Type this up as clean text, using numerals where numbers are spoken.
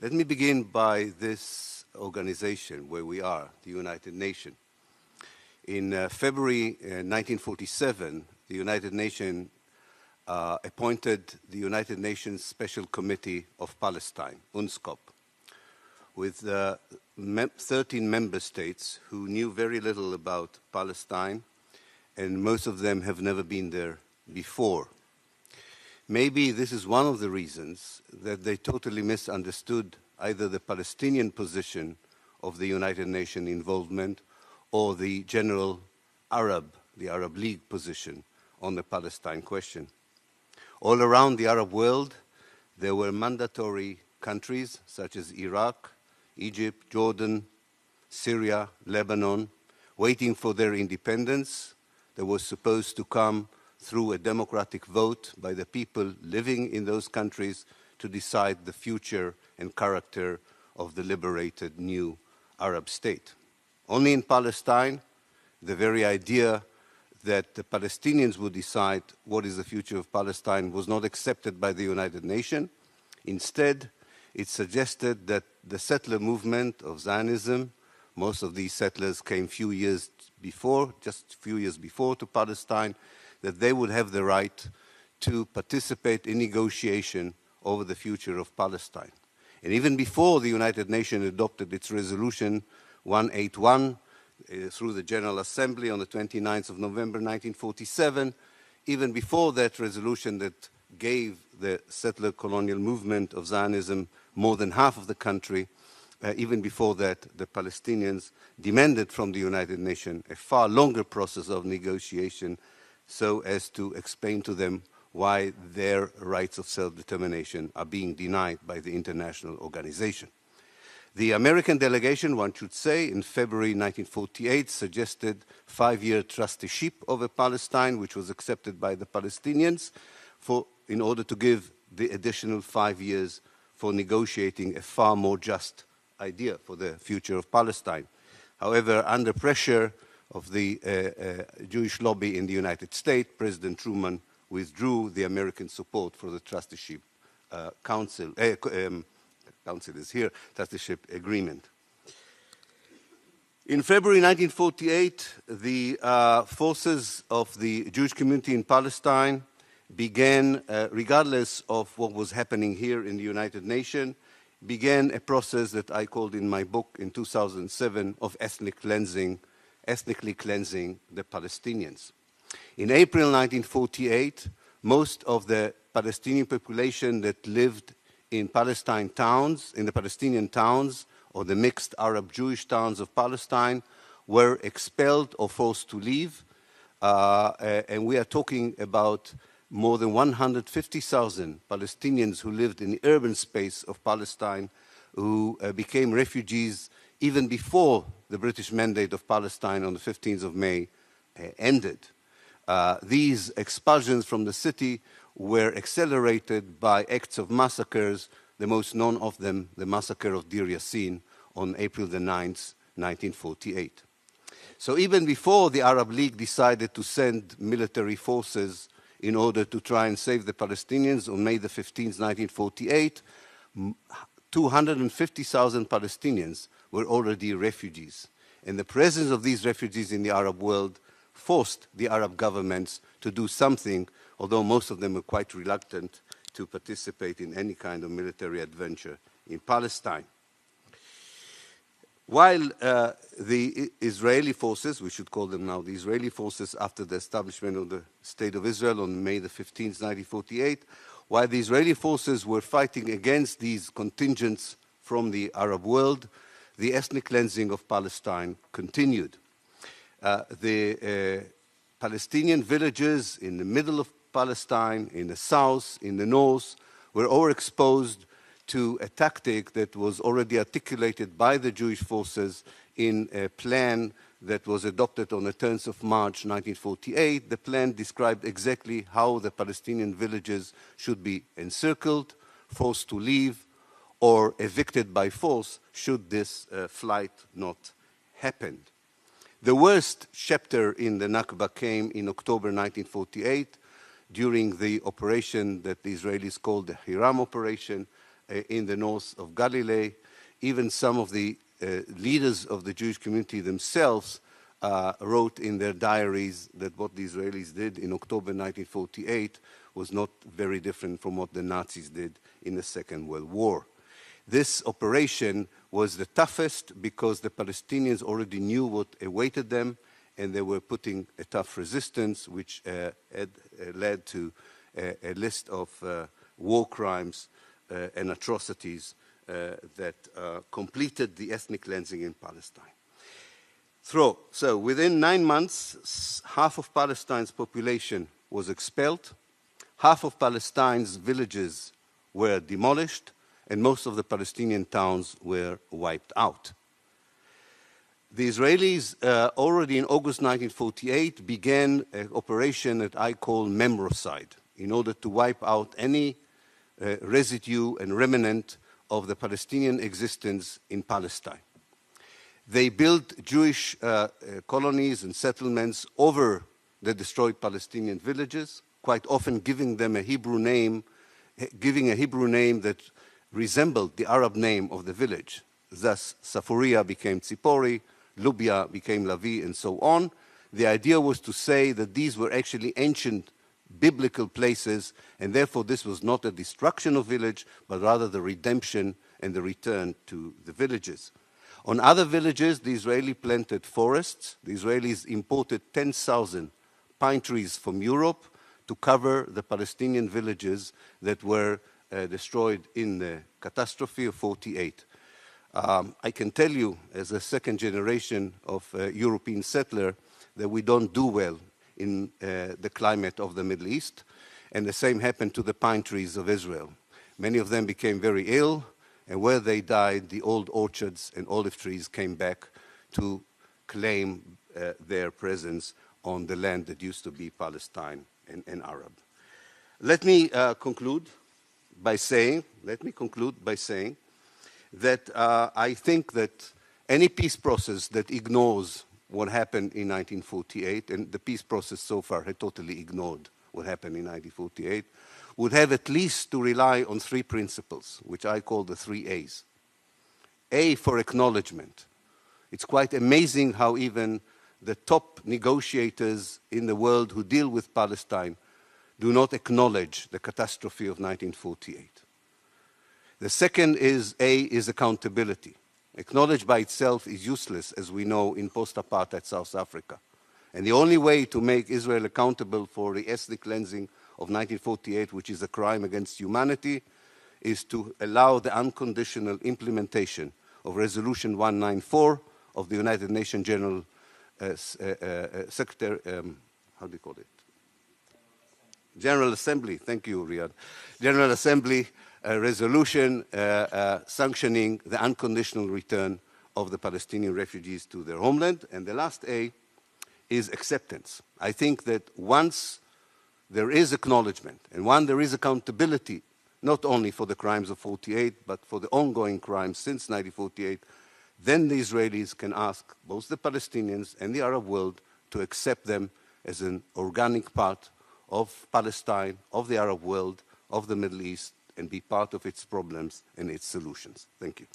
Let me begin by this organization where we are, the United Nations. In February 1947, the United Nations appointed the United Nations Special Committee of Palestine, UNSCOP, with 13 member states who knew very little about Palestine, and most of them have never been there before. Maybe this is one of the reasons that they totally misunderstood either the Palestinian position of the United Nations involvement or the general the Arab League position on the Palestine question. All around the Arab world, there were mandatory countries such as Iraq, Egypt, Jordan, Syria, Lebanon, waiting for their independence that was supposed to come through a democratic vote by the people living in those countries to decide the future and character of the liberated new Arab state. Only in Palestine, the very idea that the Palestinians would decide what is the future of Palestine was not accepted by the United Nations. Instead, it suggested that the settler movement of Zionism, most of these settlers came just a few years before to Palestine, that they would have the right to participate in negotiation over the future of Palestine. And even before the United Nations adopted its resolution 181 through the General Assembly on the 29th of November 1947, even before that resolution that gave the settler colonial movement of Zionism more than half of the country, even before that, the Palestinians demanded from the United Nations a far longer process of negotiation so as to explain to them why their rights of self-determination are being denied by the international organization. The American delegation, one should say, in February 1948 suggested 5-year trusteeship over Palestine, which was accepted by the Palestinians in order to give the additional 5 years for negotiating a far more just idea for the future of Palestine. However, under pressure of the Jewish lobby in the United States, President Truman withdrew the American support for the trusteeship trusteeship agreement. In February 1948, the forces of the Jewish community in Palestine began, regardless of what was happening here in the United Nations, began a process that I called in my book in 2007 of ethnically cleansing the Palestinians. In April 1948, most of the Palestinian population that lived in Palestinian towns, or the mixed Arab-Jewish towns of Palestine, were expelled or forced to leave. And we are talking about more than 150,000 Palestinians who lived in the urban space of Palestine who became refugees even before the British Mandate of Palestine on the 15th of May ended. These expulsions from the city were accelerated by acts of massacres, the most known of them, the massacre of Deir Yassin on April the 9th, 1948. So even before the Arab League decided to send military forces in order to try and save the Palestinians on May the 15th, 1948, 250,000 Palestinians were already refugees. And the presence of these refugees in the Arab world forced the Arab governments to do something, although most of them were quite reluctant to participate in any kind of military adventure in Palestine. While the Israeli forces, we should call them now the Israeli forces after the establishment of the State of Israel on May the 15th, 1948, while the Israeli forces were fighting against these contingents from the Arab world, the ethnic cleansing of Palestine continued. The Palestinian villages in the middle of Palestine, in the south, in the north, were overexposed to a tactic that was already articulated by the Jewish forces in a plan that was adopted on the 10th of March 1948. The plan described exactly how the Palestinian villages should be encircled, forced to leave, or evicted by force should this flight not happen. The worst chapter in the Nakba came in October 1948 during the operation that the Israelis called the Hiram operation in the north of Galilee. Even some of the leaders of the Jewish community themselves wrote in their diaries that what the Israelis did in October 1948 was not very different from what the Nazis did in the Second World War. This operation was the toughest because the Palestinians already knew what awaited them, and they were putting a tough resistance, which had led to a list of war crimes and atrocities that completed the ethnic cleansing in Palestine. So within 9 months, half of Palestine's population was expelled, half of Palestine's villages were demolished, and most of the Palestinian towns were wiped out. The Israelis, already in August 1948, began an operation that I call memoricide, in order to wipe out any residue and remnant of the Palestinian existence in Palestine. They built Jewish colonies and settlements over the destroyed Palestinian villages, quite often giving them a Hebrew name, that resembled the Arab name of the village. Thus, Safuria became Tzipori, Lubia became Lavi, and so on. The idea was to say that these were actually ancient biblical places, and therefore this was not a destruction of village, but rather the redemption and the return to the villages. On other villages, the Israeli planted forests. The Israelis imported 10,000 pine trees from Europe to cover the Palestinian villages that were destroyed in the catastrophe of 48. I can tell you, as a second generation of European settler, that we don't do well in the climate of the Middle East, and the same happened to the pine trees of Israel. Many of them became very ill, and where they died, the old orchards and olive trees came back to claim their presence on the land that used to be Palestine and Arab. Let me conclude by saying that I think that any peace process that ignores what happened in 1948, and the peace process so far had totally ignored what happened in 1948, would have at least to rely on 3 principles, which I call the 3 A's. A, for acknowledgement. It's quite amazing how even the top negotiators in the world who deal with Palestine do not acknowledge the catastrophe of 1948. The second is accountability. Acknowledged by itself is useless, as we know, in post-apartheid South Africa. And the only way to make Israel accountable for the ethnic cleansing of 1948, which is a crime against humanity, is to allow the unconditional implementation of Resolution 194 of the United Nations General Secretary, how do you call it? General Assembly, thank you, Riyad. General Assembly resolution sanctioning the unconditional return of the Palestinian refugees to their homeland. And the last A is acceptance. I think that once there is acknowledgement and once there is accountability, not only for the crimes of 48, but for the ongoing crimes since 1948, then the Israelis can ask both the Palestinians and the Arab world to accept them as an organic part of Palestine, of the Arab world, of the Middle East, and be part of its problems and its solutions. Thank you.